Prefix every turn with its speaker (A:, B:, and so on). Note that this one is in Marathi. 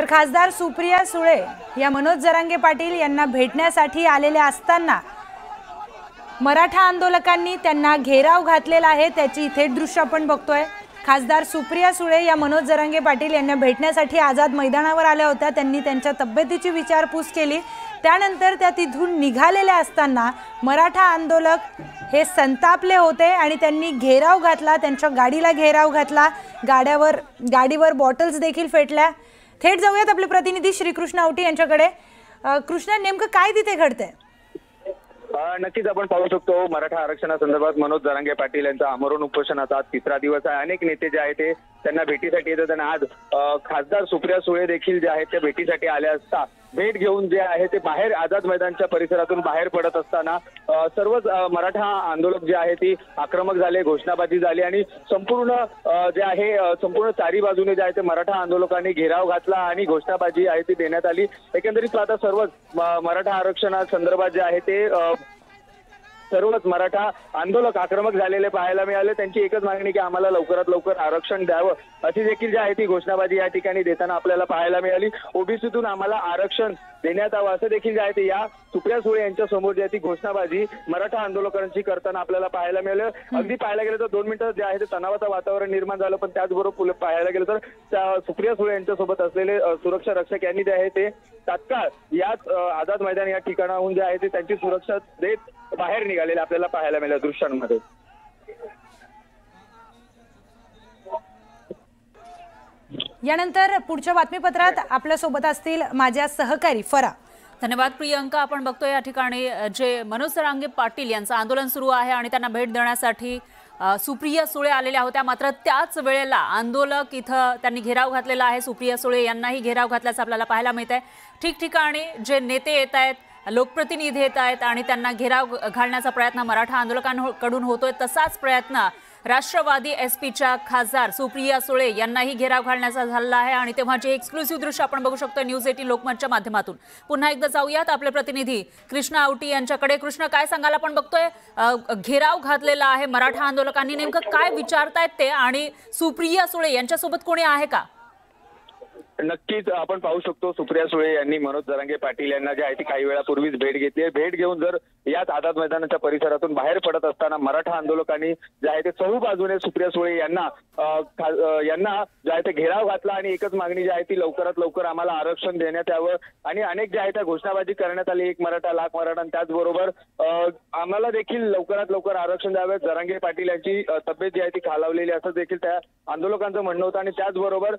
A: तर खासदार सुप्रिया सुळे या मनोज जरांगे पाटील यांना भेटण्यासाठी आलेल्या असताना मराठा आंदोलकांनी त्यांना घेराव घातलेला आहे। त्याची थेट दृश्य आपण बघतोय। खासदार सुप्रिया सुळे या मनोज जरांगे पाटील यांना भेटण्यासाठी आझाद मैदानावर आल्या होत्या। त्यांनी त्यांच्या तब्येतीची विचारपूस केली। त्यानंतर त्या तिथून निघालेल्या असताना मराठा आंदोलक हे संतापले होते आणि त्यांनी घेराव घातला, त्यांच्या गाडीला घेराव घातला, गाडीवर बॉटल्स देखील फेटल्या। थेट जाऊयात आपले प्रतिनिधी श्रीकृष्ण आवटी यांच्याकडे। कृष्ण, नेमकं काय तिथे घडतंय?
B: नक्कीच आपण पाहू शकतो मराठा आरक्षणासंदर्भात मनोज जरांगे पाटील यांचा आमरण उपोषणाचा तिसरा दिवस आहे। अनेक नेते जे आहेत ते त्यांना भेटीसाठी येतात आणि आज खासदार सुप्रिया सुळे देखील जे आहेत त्या भेटीसाठी आल्या असता भेट घेऊन जे आहे ते बाहेर आझाद मैदानच्या परिसरातून बाहेर पडत असताना सर्वच मराठा आंदोलक जे आहे ती आक्रमक झाले, घोषणाबाजी झाली आणि संपूर्ण जे आहे संपूर्ण चारी बाजूने जे आहे ते मराठा आंदोलकांनी घेराव घातला आणि घोषणाबाजी आहे ती देण्यात आली। एकंदरीत आता सर्वच मराठा आरक्षणासंदर्भात जे आहे ते सर्वच मराठा आंदोलक आक्रमक झालेले पाहायला मिळाले। त्यांची एकच मागणी की आम्हाला लवकरात लवकर आरक्षण द्यावं अशी देखील जी आहे ती घोषणाबाजी या ठिकाणी देताना आपल्याला पाहायला मिळाली। ओबीसीतून आम्हाला आरक्षण देण्यात यावं असं देखील जे आहे ते या सुप्रिया सुळे यांच्या समोर जी आहे ती घोषणाबाजी मराठा आंदोलकांची करताना आपल्याला पाहायला मिळालं। अगदी पाहायला गेलं तर 2 मिनिटं जे आहे ते तणावाचं वातावरण निर्माण झालं, पण त्याचबरोबर पाहायला गेलं तर सुप्रिया सुळे यांच्यासोबत असलेले सुरक्षा रक्षक यांनी जे आहे ते तात्काळ याच आझाद मैदान या ठिकाणाहून जे आहे ते त्यांची सुरक्षा देत बाहेर निघालेले आपल्याला पाहायला मिळालं दृश्यांमध्ये।
A: यानंतर पुढच्या बातमीपत्रात आपल्या सोबत असतील माझ्या सहकारी फरा।
C: धन्यवाद प्रियंका। आपण बघतोय या ठिकाणी जे मनोज जरांगे पाटील यांचं आंदोलन सुरू आहे आणि त्यांना भेट देण्यासाठी सुप्रिया सुळे आलेल्या होत्या, मात्र त्याच वेळेला आंदोलक इथं त्यांनी घेराव घातलेला आहे। सुप्रिया सुळे यांनाही घेराव घातल्याचं आपल्याला पाहायला मिळत आहे। ठिकठिकाणी जे नेते येत आहेत, लोकप्रतिनिधी येत आहेत आणि त्यांना घेराव घालण्याचा प्रयत्न मराठा आंदोलकांकडून होतोय। तसाच प्रयत्न राष्ट्रवादी एसपीच्या खासदार सुप्रिया सुळे यांनाही घेराव घालण्याचा झाला आहे आणि तेव्हा जे एक्सक्लुसिव्ह दृश्य आपण बघू शकतो न्यूज 18 लोकमतच्या माध्यमातून। पुन्हा एकदा जाऊयात आपले प्रतिनिधी कृष्ण आवटी यांच्याकडे। कृष्ण, काय सांगाल? आपण बघतोय घेराव घातलेला आहे मराठा आंदोलकांनी, नेमकं काय विचारतायत ते आणि सुप्रिया सुळे यांच्यासोबत कोणी आहे का?
B: नक्कीच आपण पाहू शकतो सुप्रिया सुळे यांनी मनोज जरांगे पाटील यांना जे आहे ती काही वेळापूर्वीच भेट घेतली। भेट घेऊन जर याच आझाद मैदानाच्या परिसरातून बाहेर पडत असताना मराठा आंदोलकांनी जे आहे ते चहू बाजूने सुप्रिया सुळे यांना जे आहे ते घेराव घातला आणि एकच मागणी जी आहे ती लवकरात लवकर आम्हाला आरक्षण देण्यात यावं आणि अनेक जे आहे त्या घोषणाबाजी करण्यात आली, 1 मराठा लाख मराठा, आणि त्याचबरोबर आम्हाला देखील लवकरात लवकर आरक्षण द्यावे। जरांगे पाटील यांची तब्येत जी आहे ती खालावलेली असं देखील त्या आंदोलकांचं म्हणणं होतं आणि त्याचबरोबर